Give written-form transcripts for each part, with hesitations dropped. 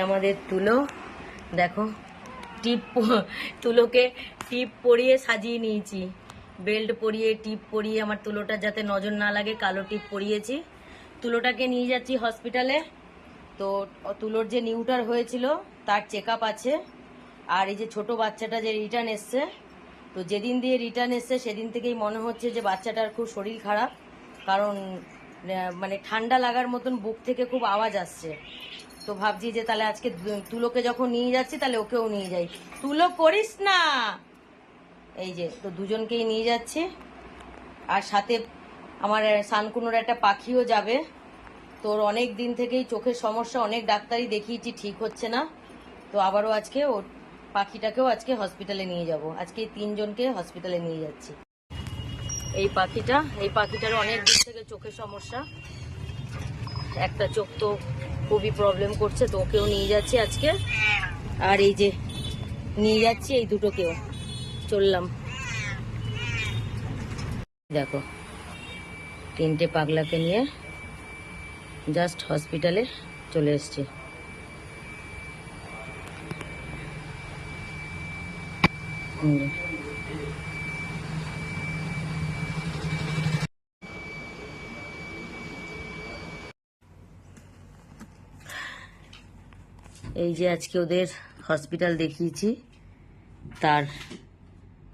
আমাদের তুলো দেখো টিপ তুলোকে টিপ পরিয়ে সাজিয়ে নিয়েছি, বেল্ট পরিয়ে টিপ পরিয়ে আমার তুলোটা যাতে নজর না লাগে কালো টিপ পরিয়েছি। তুলোটাকে নিয়ে যাচ্ছি হসপিটালে। তো তুলোর যে নিউটার হয়েছিল তার চেক আপ আছে। আর এই যে ছোট বাচ্চাটা যে রিটার্ন এসছে, তো যেদিন দিয়ে রিটার্ন এসছে সেদিন থেকেই মনে হচ্ছে যে বাচ্চাটার খুব শরীর খারাপ, কারণ মানে ঠান্ডা লাগার মতন বুক থেকে খুব আওয়াজ আসছে। তো ভাবছি যে তাহলে আজকে তুলোকে যখন নিয়ে যাচ্ছি তাহলে ওকেও নিয়ে যাই। তুলো করিস না, এই যে তো দুজনকেই নিয়ে যাচ্ছি। আর সাথে আমার সানকুনোর একটা পাখিও যাবে। তোর অনেক দিন থেকেই চোখের সমস্যা, অনেক ডাক্তারই দেখিয়েছি, ঠিক হচ্ছে না। তো আবারও আজকে ওর পাখিটাকেও আজকে হসপিটালে নিয়ে যাব। আজকে 3 জনকে হসপিটালে নিয়ে যাচ্ছি। এই পাখিটার অনেক দিন থেকে চোখের সমস্যা, একটা চোখ তো খুবই প্রবলেম করছে, তো ওকেও নিয়ে যাচ্ছি আজকে। আর এই যে নিয়ে যাচ্ছি এই দুটোকেও, চললাম। দেখো 3টে পাগলাকে নিয়ে জাস্ট হসপিটালে চলে এসছি। এই যে আজকে ওদের হসপিটাল দেখিয়েছি, তার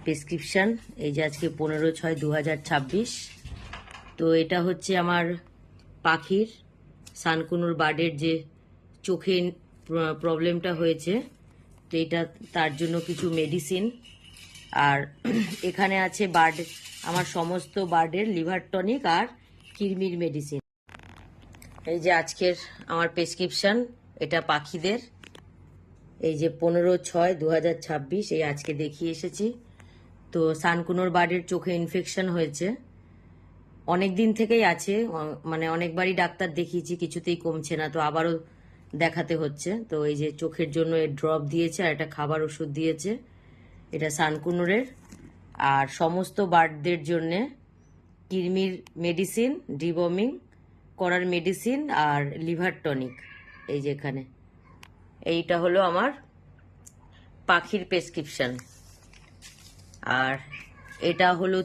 প্রেসক্রিপশন এই যে আজকে 15/6/2026। তো এটা হচ্ছে আমার পাখির সানকুনুর বার্ডের যে চোখে প্রবলেমটা হয়েছে, তো এটা তার জন্য কিছু মেডিসিন। আর এখানে আছে বার্ড, আমার সমস্ত বার্ডের লিভার টনিক আর কিরমির মেডিসিন। এই যে আজকের আমার প্রেসক্রিপশন, এটা পাখিদের। এই যে 15/6/2026 এই আজকে দেখিয়ে এসেছি। তো সানকুনোর বার্ডের চোখে ইনফেকশন হয়েছে, অনেক দিন থেকেই আছে, মানে অনেকবারই ডাক্তার দেখিয়েছি, কিছুতেই কমছে না, তো আবারও দেখাতে হচ্ছে। তো এই যে চোখের জন্য এর ড্রপ দিয়েছে আর একটা খাবার ওষুধ দিয়েছে, এটা সানকুনোরের। আর সমস্ত বার্ডদের জন্যে কিরমির মেডিসিন, ডিবমিং করার মেডিসিন আর লিভার টনিক। এই যে এখানে এইটা হলো আমার পাখির প্রেসক্রিপশন। আর এটা হলো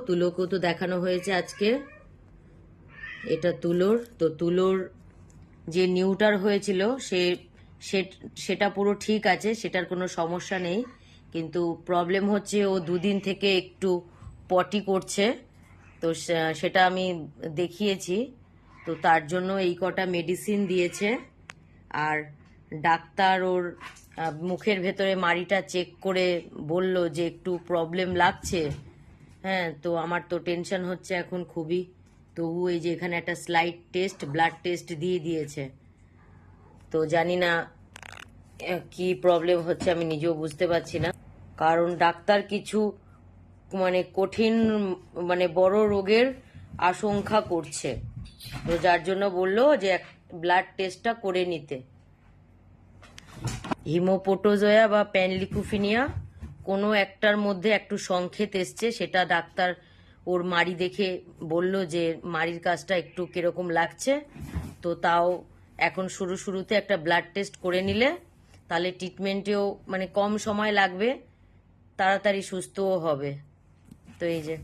তুলোকেও তো দেখানো হয়েছে আজকে। এটা তুলোর, তো তুলোর যে নিউটার হয়েছিল সেটা পুরো ঠিক আছে, সেটার কোনো সমস্যা নেই। কিন্তু প্রবলেম হচ্ছে ও 2 দিন থেকে একটু পটি করছে, তো সেটা আমি দেখিয়েছি। তো তার জন্য এই কটা মেডিসিন দিয়েছে। আর ডাক্তার ওর মুখের ভেতরে মাড়িটা চেক করে বলল যে একটু প্রবলেম লাগছে। হ্যাঁ, তো আমার তো টেনশন হচ্ছে এখন খুবই। তবু এই যে এখানে একটা স্লাইড টেস্ট, ব্লাড টেস্ট দিয়ে দিয়েছে। তো জানি না কি প্রবলেম হচ্ছে, আমি নিজেও বুঝতে পারছি না। কারণ ডাক্তার কিছু মানে কঠিন মানে বড় রোগের আশঙ্কা করছে, তো যার জন্য বললো যে ব্লাড টেস্টটা করে নিতে। হিমোপোটোজোয়া বা প্যানলিকুফিনিয়া কোনো একটার মধ্যে একটু সংকেত এসছে, সেটা ডাক্তার ওর মাড়ি দেখে বলল যে মাড়ির কাজটা একটু কিরকম লাগছে। তো তাও এখন শুরুতে একটা ব্লাড টেস্ট করে নিলে তাহলে ট্রিটমেন্টেও মানে কম সময় লাগবে, তাড়াতাড়ি সুস্থও হবে। তো এই যে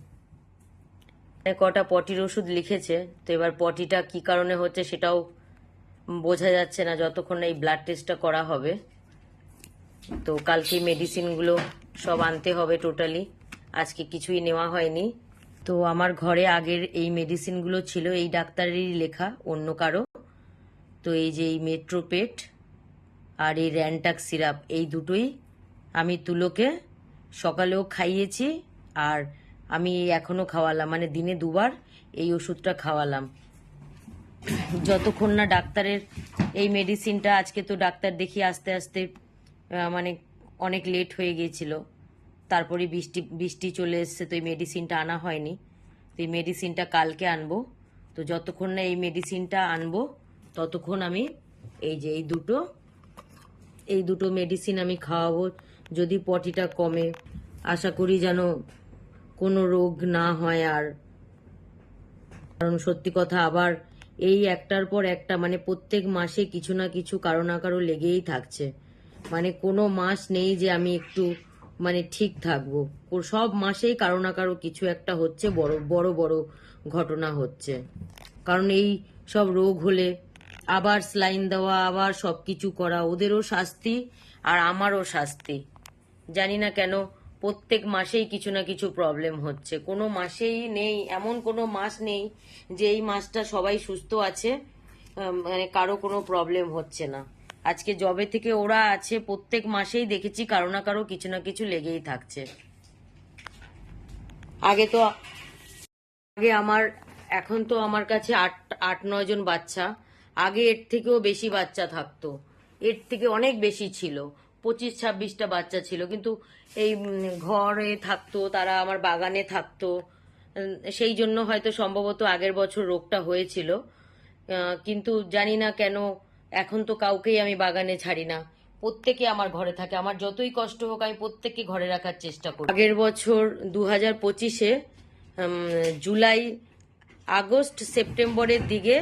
কটা পটির ওষুধ লিখেছে, তো এবার পটিটা কি কারণে হচ্ছে সেটাও বোঝা যাচ্ছে না যতক্ষণ এই ব্লাড টেস্টটা করা হবে। তো কালকে মেডিসিনগুলো সব আনতে হবে টোটালি, আজকে কিছুই নেওয়া হয়নি। তো আমার ঘরে আগের এই মেডিসিনগুলো ছিল এই ডাক্তারেরই লেখা, অন্য কারো। তো এই যে এই মেট্রোপেট আর এই র্যানটাক সিরাপ, এই দুটোই আমি তুলোকে সকালেও খাইয়েছি, আর আমি এখনো খাওয়ালাম, মানে দিনে 2বার এই ওষুধটা খাওয়ালাম। যতক্ষণ না ডাক্তারের এই মেডিসিনটা, আজকে তো ডাক্তার দেখিয়ে আস্তে আস্তে মানে অনেক লেট হয়ে গিয়েছিল, তারপরে বৃষ্টি চলে এসছে, তো এই মেডিসিনটা আনা হয়নি। তো এই মেডিসিনটা কালকে আনবো। তো যতক্ষণ না এই মেডিসিনটা আনবো ততক্ষণ আমি এই যে এই দুটো মেডিসিন আমি খাওয়াবো, যদি পটিটা কমে। আশা করি যেন কোনো রোগ না হয় আর, কারণ সত্যি কথা আবার এই একটার পর একটা মানে প্রত্যেক মাসে কিছু না কিছু কারো না কারো লেগেই থাকছে। মানে কোনো মাস নেই যে আমি একটু মানে ঠিক থাকবো। সব মাসেই কারো না কারো কিছু একটা হচ্ছে, বড় বড় বড় ঘটনা হচ্ছে। কারণ এই সব রোগ হলে আবার স্লাইন দেওয়া, আবার সবকিছু করা, ওদেরও শাস্তি আর আমারও শাস্তি। জানি না কেন প্রত্যেক মাসেই কিছু না কিছু প্রবলেম হচ্ছে। কোনো মাসেই নেই, এমন কোনো মাস নেই যে এই মাসটা সবাই সুস্থ আছে, মানে কারো কোনো প্রবলেম হচ্ছে না। আজকে জবে থেকে ওরা আছে প্রত্যেক মাসেই দেখেছি কারো না কারো কিছু না কিছু লেগেই থাকছে। আগে তো আগে আমার এখন তো আমার কাছে আট আট নয় জন বাচ্চা। আগে এর থেকেও বেশি বাচ্চা থাকতো, এর থেকে অনেক বেশি ছিল, 25-26টা বাচ্চা ছিল। কিন্তু এই ঘরে থাকতো, তারা আমার বাগানে থাকতো। সেই জন্য হয়তো সম্ভবত আগের বছর রোগটা হয়েছিল। কিন্তু জানি না কেন এখন তো কাউকেই আমি বাগানে ছাড়ি না, প্রত্যেকে আমার ঘরে থাকে। আমার যতই কষ্ট হোক আমি প্রত্যেককে ঘরে রাখার চেষ্টা করি। আগের বছর 2025-এ জুলাই, আগস্ট, সেপ্টেম্বরের দিকে,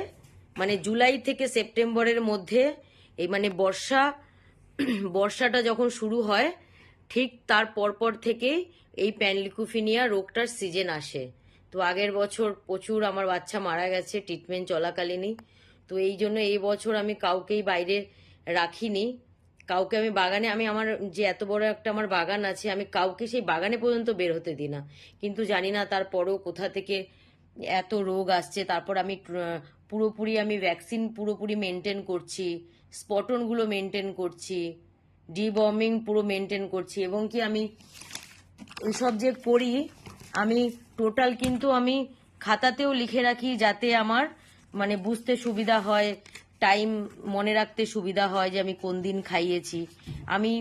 মানে জুলাই থেকে সেপ্টেম্বরের মধ্যে এই মানে বর্ষাটা যখন শুরু হয় ঠিক তার পরপর থেকেই এই প্যানলিকুফিনিয়া রোগটার সিজন আসে। তো আগের বছর প্রচুর আমার বাচ্চা মারা গেছে ট্রিটমেন্ট চলাকালীনই। তো এই জন্য এই বছর আমি কাউকেই বাইরে রাখিনি, কাউকে আমি বাগানে, আমি আমার যে এত বড় একটা আমার বাগান আছে, আমি কাউকে সেই বাগানে পর্যন্ত বের হতে দিই না। কিন্তু জানি না তারপরেও কোথা থেকে এত রোগ আসছে। তারপর আমি পুরোপুরি আমি ভ্যাকসিন পুরোপুরি মেনটেন করছি, স্পটনগুলো মেনটেন করছি, ডিবর্মিং পুরো মেনটেন করছি, এবং কি আমি এইসব যে করি আমি টোটাল কিন্তু আমি খাতাতেও লিখে রাখি যাতে আমার মানে বুঝতে সুবিধা হয়, টাইম মনে রাখতে সুবিধা হয় যে আমি কোন দিন খাইয়েছি। আমি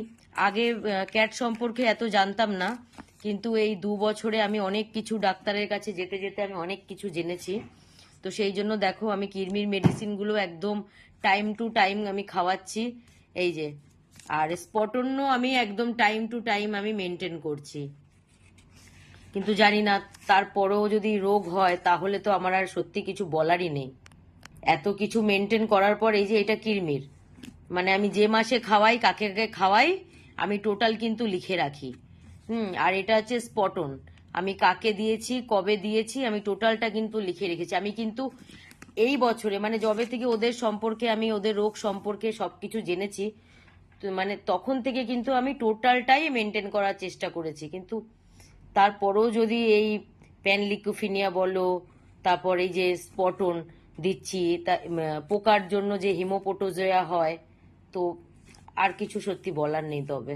আগে ক্যাট সম্পর্কে এত জানতাম না, কিন্তু এই 2 বছরে আমি অনেক কিছু ডাক্তারের কাছে যেতে যেতে আমি অনেক কিছু জেনেছি। তো সেই জন্য দেখো আমি কিডনির মেডিসিনগুলো একদম টাইম টু টাইম আমি খাওয়াচ্ছি, এই যে। আর স্পটন্য আমি একদম টাইম টু টাইম আমি মেনটেন করছি। কিন্তু জানি না তারপরেও যদি রোগ হয় তাহলে তো আমার আর সত্যি কিছু বলারই নেই। এত কিছু মেনটেন করার পর এই যে এটা কিরমির, মানে আমি যে মাসে খাওয়াই, কাকে কাকে খাওয়াই, আমি টোটাল কিন্তু লিখে রাখি। আর এটা হচ্ছে স্পটন, আমি কাকে দিয়েছি, কবে দিয়েছি, আমি টোটালটা কিন্তু লিখে রেখেছি। আমি কিন্তু এই বছরে মানে যবে থেকে ওদের সম্পর্কে আমি ওদের রোগ সম্পর্কে সবকিছু জেনেছি, তো মানে তখন থেকে কিন্তু আমি টোটালটাই মেনটেন করার চেষ্টা করেছি। কিন্তু তারপরেও যদি এই প্যানলিকুফিনিয়া বলো, তারপর এই যে স্পটন দিচ্ছি, পোকার জন্য যে হিমোপোটোজোয়া হয়, তো আর কিছু সত্যি বলার নেই তবে।